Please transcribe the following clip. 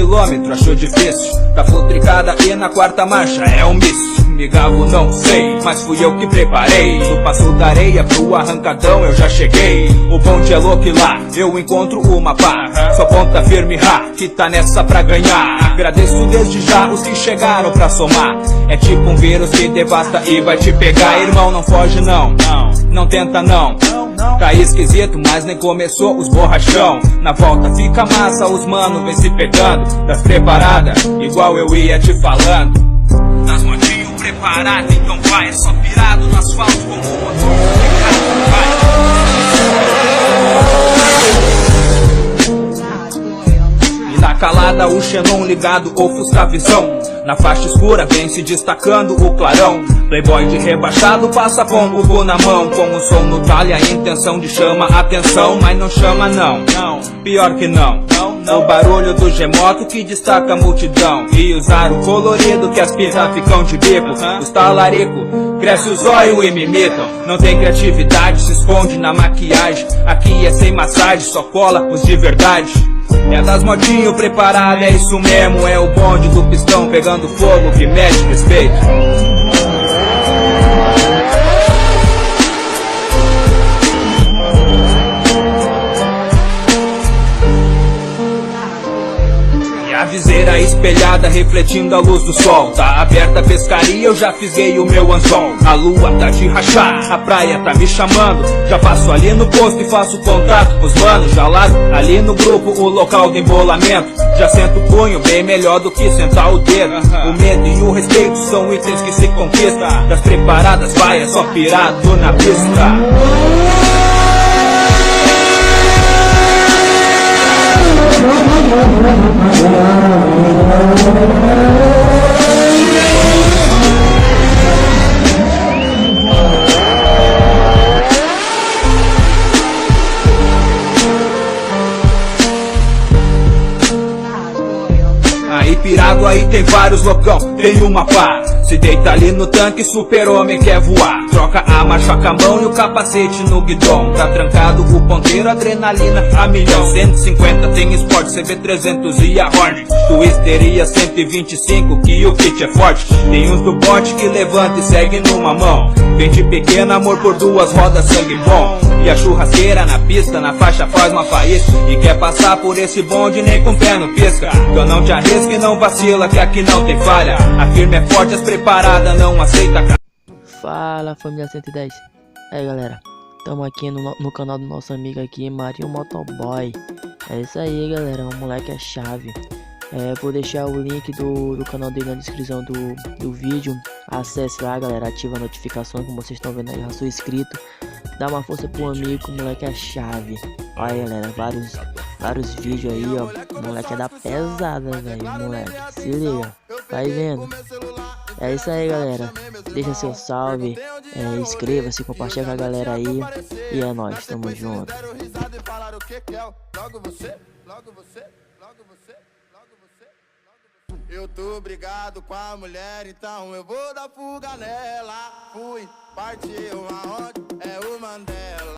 quilômetro achou difícil, tá futricada e na quarta marcha é um misto. Me gabo não sei, mas fui eu que preparei. Do passo da areia pro arrancadão eu já cheguei. O bonde é louco e lá eu encontro uma pá. Só ponta firme, que tá nessa pra ganhar. Agradeço desde já os que chegaram pra somar. É tipo um vírus que devasta e vai te pegar. Irmão, não foge não, não tenta não. Tá esquisito, mas nem começou os borrachão. Na volta fica massa, os mano vem se pegando. Das preparadas, igual eu ia te falando. Das motinho preparado, então vai. É só pirado no asfalto como o motor complicado, vai. E na calada o xenon ligado ofusca a visão. Na faixa escura vem se destacando o clarão. Playboy de rebaixado passa com o vô na mão. Com o som no talhe a intenção de chama atenção. Mas não chama não, pior que não. O barulho do gemoto que destaca a multidão. E usar o colorido que as pintas ficam de bico. Os talarico cresce os olhos e me imitam. Não tem criatividade, se esconde na maquiagem. Aqui é sem massagem, só cola os de verdade. É das motinho preparado, é isso mesmo. É o bonde do pistão pegando fogo que mete respeito. A viseira espelhada refletindo a luz do sol. Tá aberta a pescaria, eu já fisguei o meu anzol. A lua tá de rachar, a praia tá me chamando. Já passo ali no posto e faço contato com os manos. Já largo ali no grupo o local de embolamento. Já sento o punho bem melhor do que sentar o dedo. O medo e o respeito são itens que se conquistam. Das preparadas vai, é só pirado na pista. Aí pirado aí tem vários loucão, tem uma pá. Se deita ali no tanque, super-homem quer voar. Troca a marcha com a mão e o capacete no guidão. Tá trancado o ponteiro, adrenalina a milhão. 150 tem Sport, CB300 e a Hornet. Twister e a 125 que o kit é forte. Tem uns do bote que levanta e segue numa mão. Vem de pequeno amor por duas rodas, sangue bom. E a churrasqueira na pista, na faixa faz uma faísca. E quer passar por esse bonde nem com pé no pisca. Então não te arrisca e não vacila que aqui não tem falha. A firme é forte, as preparadas não aceita. Fala família 110. Aí galera, tamo aqui no canal do nosso amigo aqui, Marinho Motoboy. É isso aí galera, o moleque é chave. Vou deixar o link do canal dele na descrição do vídeo. Acesse lá galera, ativa a notificação, como vocês estão vendo aí, já sou inscrito. Dá uma força pro amigo, o moleque é chave. Olha aí galera, vários vídeos aí ó. O moleque é da pesada velho, moleque, se liga, vai vendo. É isso aí galera, deixa seu salve, inscreva-se, compartilha com a galera aí. E é nóis, tamo junto. Eu tô brigado com a mulher, então eu vou dar fuga nela. Fui, partiu aonde? É o Mandela.